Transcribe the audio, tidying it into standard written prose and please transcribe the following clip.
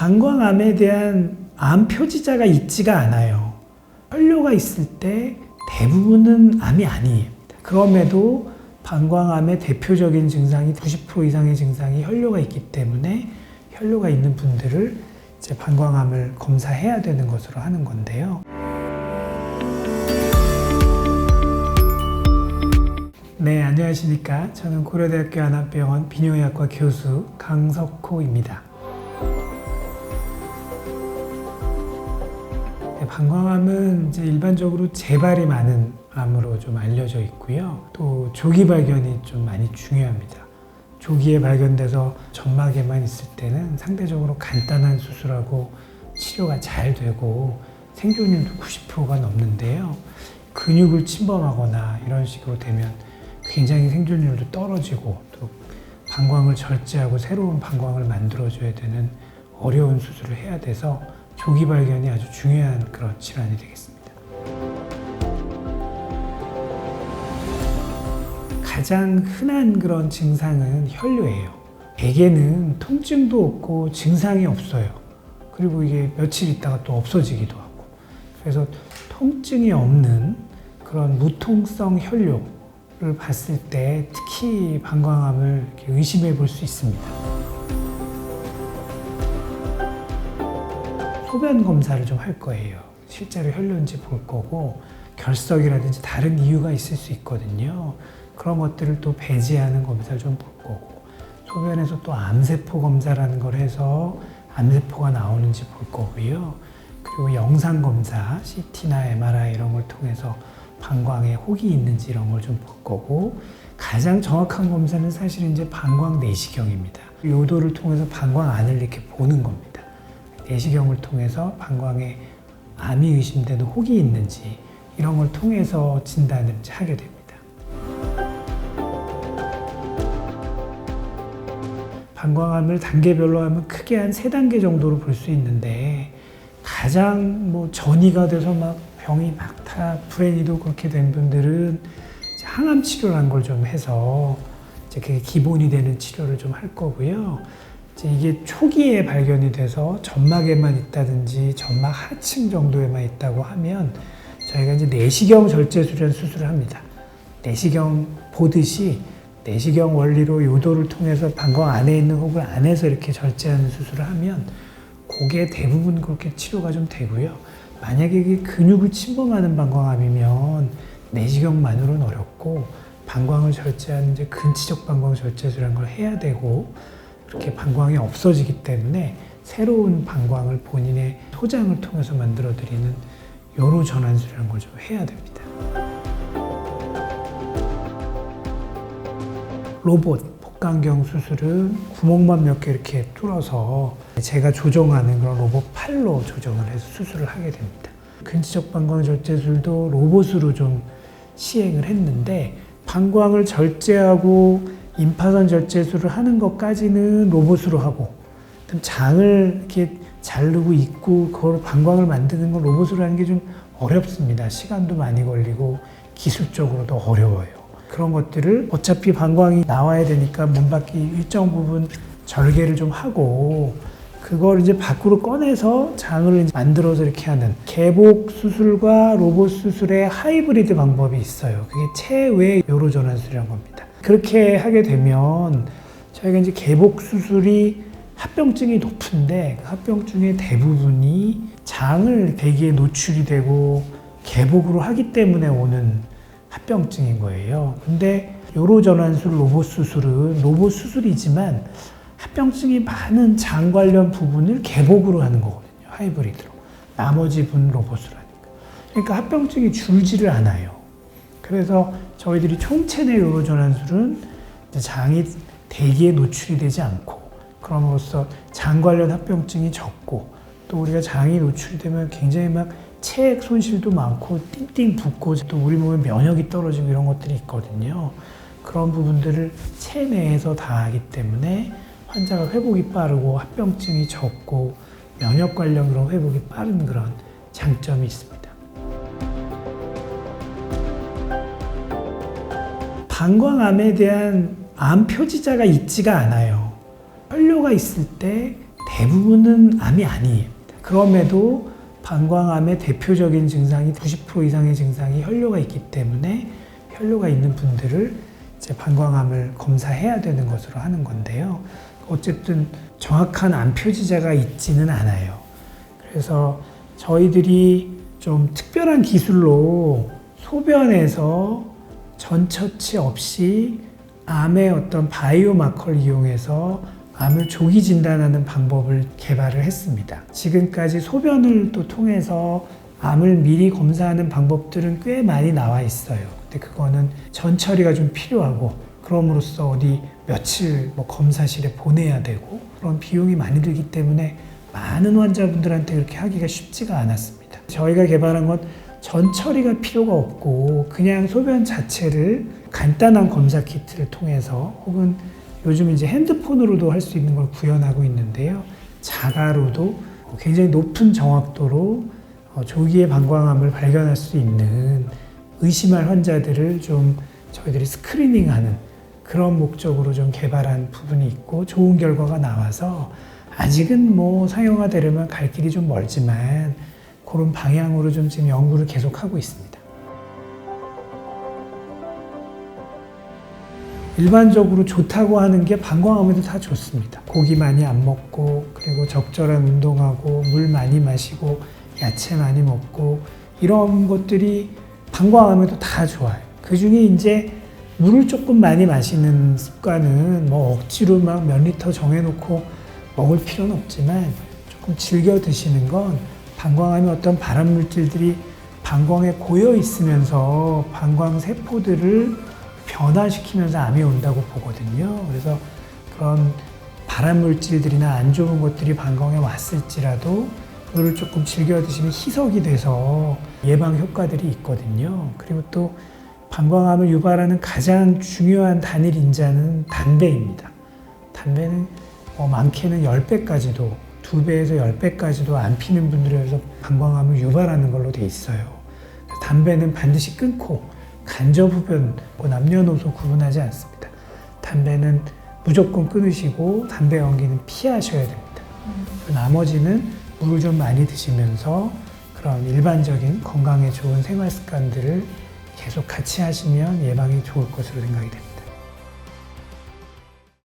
방광암에 대한 암 표지자가 있지가 않아요. 혈뇨가 있을 때 대부분은 암이 아니에요. 그럼에도 방광암의 대표적인 증상이 90% 이상의 증상이 혈뇨가 있기 때문에 혈뇨가 있는 분들을 이제 방광암을 검사해야 되는 것으로 하는 건데요. 네, 안녕하십니까. 저는 고려대학교 안암병원 비뇨의학과 교수 강석호입니다. 네, 방광암은 이제 일반적으로 재발이 많은 암으로 좀 알려져 있고요. 또 조기 발견이 좀 많이 중요합니다. 조기에 발견돼서 점막에만 있을 때는 상대적으로 간단한 수술하고 치료가 잘 되고 생존율도 90%가 넘는데요. 근육을 침범하거나 이런 식으로 되면 굉장히 생존율도 떨어지고 또 방광을 절제하고 새로운 방광을 만들어줘야 되는 어려운 수술을 해야 돼서 조기 발견이 아주 중요한 그런 질환이 되겠습니다. 가장 흔한 그런 증상은 혈뇨예요. 대개는 통증도 없고 증상이 없어요. 그리고 이게 며칠 있다가 또 없어지기도 하고. 그래서 통증이 없는 그런 무통성 혈뇨를 봤을 때 특히 방광암을 이렇게 의심해 볼 수 있습니다. 소변 검사를 좀 할 거예요. 실제로 혈뇨인지 볼 거고 결석이라든지 다른 이유가 있을 수 있거든요. 그런 것들을 또 배제하는 검사를 좀 볼 거고 소변에서 또 암세포 검사라는 걸 해서 암세포가 나오는지 볼 거고요. 그리고 영상 검사, CT나 MRI 이런 걸 통해서 방광에 혹이 있는지 이런 걸 좀 볼 거고 가장 정확한 검사는 사실 이제 방광 내시경입니다. 요도를 통해서 방광 안을 이렇게 보는 겁니다. 내시경을 통해서 방광에 암이 의심되는 혹이 있는지 이런 걸 통해서 진단을 이제 하게 됩니다. 방광암을 단계별로 하면 크게 한 3단계 정도로 볼 수 있는데 가장 전이가 돼서 막 병이 막 다 불행히도 그렇게 된 분들은 항암 치료라는 걸 좀 해서 이제 그게 기본이 되는 치료를 좀 할 거고요. 이제 이게 초기에 발견이 돼서 점막에만 있다든지 점막 하층 정도에만 있다고 하면 저희가 이제 내시경 절제술이라는 수술을 합니다. 내시경 보듯이 내시경 원리로 요도를 통해서 방광 안에 있는 혹을 안에서 이렇게 절제하는 수술을 하면 그게 대부분 그렇게 치료가 좀 되고요. 만약에 이게 근육을 침범하는 방광암이면 내시경만으로는 어렵고 방광을 절제하는 이제 근치적 방광 절제술이라는 걸 해야 되고 그렇게 방광이 없어지기 때문에 새로운 방광을 본인의 소장을 통해서 만들어드리는 요로 전환술이라는 걸 좀 해야 됩니다. 로봇 복강경 수술은 구멍만 몇 개 이렇게 뚫어서 제가 조정하는 그런 로봇 팔로 조정을 해서 수술을 하게 됩니다. 근치적 방광 절제술도 로봇으로 좀 시행을 했는데 방광을 절제하고 임파선 절제술을 하는 것까지는 로봇으로 하고 장을 이렇게 자르고 입고 그걸 방광을 만드는 건 로봇으로 하는 게 좀 어렵습니다. 시간도 많이 걸리고 기술적으로도 어려워요. 그런 것들을 어차피 방광이 나와야 되니까 문밖에 일정 부분 절개를 좀 하고 그걸 이제 밖으로 꺼내서 장을 이제 만들어서 이렇게 하는 개복 수술과 로봇 수술의 하이브리드 방법이 있어요. 그게 체외 요로 전환술이라는 겁니다. 그렇게 하게 되면 저희가 이제 개복 수술이 합병증이 높은데 합병증의 대부분이 장을 대기에 노출이 되고 개복으로 하기 때문에 오는 합병증인 거예요. 근데 요로 전환술 로봇 수술은 로봇 수술이지만 합병증이 많은 장 관련 부분을 개복으로 하는 거거든요. 하이브리드로. 나머지 분 로봇으로 하니까. 그러니까 합병증이 줄지를 않아요. 그래서 저희들이 총체내 요로 전환술은 장이 대기에 노출이 되지 않고 그럼으로써 장 관련 합병증이 적고 또 우리가 장이 노출이 되면 굉장히 막 체액 손실도 많고 띵띵 붓고 또 우리 몸에 면역이 떨어지고 이런 것들이 있거든요. 그런 부분들을 체내에서 다 하기 때문에 환자가 회복이 빠르고 합병증이 적고 면역 관련 그런 회복이 빠른 그런 장점이 있습니다. 방광암에 대한 암 표지자가 있지가 않아요. 혈뇨가 있을 때 대부분은 암이 아니에요. 그럼에도 방광암의 대표적인 증상이 90% 이상의 증상이 혈뇨가 있기 때문에 혈뇨가 있는 분들을 이제 방광암을 검사해야 되는 것으로 하는 건데요. 어쨌든 정확한 암 표지자가 있지는 않아요. 그래서 저희들이 좀 특별한 기술로 소변에서 전처치 없이 암의 어떤 바이오마커를 이용해서 암을 조기 진단하는 방법을 개발을 했습니다. 지금까지 소변을 또 통해서 암을 미리 검사하는 방법들은 꽤 많이 나와 있어요. 근데 그거는 전처리가 좀 필요하고 그럼으로써 어디 며칠 검사실에 보내야 되고 그런 비용이 많이 들기 때문에 많은 환자분들한테 그렇게 하기가 쉽지가 않았습니다. 저희가 개발한 건 전처리가 필요가 없고 그냥 소변 자체를 간단한 검사 키트를 통해서 혹은 요즘 이제 핸드폰으로도 할 수 있는 걸 구현하고 있는데요. 자가로도 굉장히 높은 정확도로 조기에 방광암을 발견할 수 있는 의심할 환자들을 좀 저희들이 스크리닝하는 그런 목적으로 좀 개발한 부분이 있고 좋은 결과가 나와서 아직은 상용화되려면 갈 길이 좀 멀지만 그런 방향으로 좀 지금 연구를 계속하고 있습니다. 일반적으로 좋다고 하는 게 방광암에도 다 좋습니다. 고기 많이 안 먹고 그리고 적절한 운동하고 물 많이 마시고 야채 많이 먹고 이런 것들이 방광암에도 다 좋아요. 그 중에 이제 물을 조금 많이 마시는 습관은 억지로 막 몇 리터 정해놓고 먹을 필요는 없지만 조금 즐겨 드시는 건 방광암의 어떤 발암 물질들이 방광에 고여 있으면서 방광 세포들을 변화시키면서 암이 온다고 보거든요. 그래서 그런 발암 물질들이나 안 좋은 것들이 방광에 왔을지라도 그거를 조금 즐겨 드시면 희석이 돼서 예방 효과들이 있거든요. 그리고 또 방광암을 유발하는 가장 중요한 단일 인자는 담배입니다. 담배는 많게는 10배까지도 2배에서 10배까지도 안 피는 분들에 의해서 방광암을 유발하는 걸로 돼 있어요. 담배는 반드시 끊고 간접 흡연, 남녀노소 구분하지 않습니다. 담배는 무조건 끊으시고 담배 연기는 피하셔야 됩니다. 나머지는 물을 좀 많이 드시면서 그런 일반적인 건강에 좋은 생활 습관들을 계속 같이 하시면 예방이 좋을 것으로 생각이 됩니다.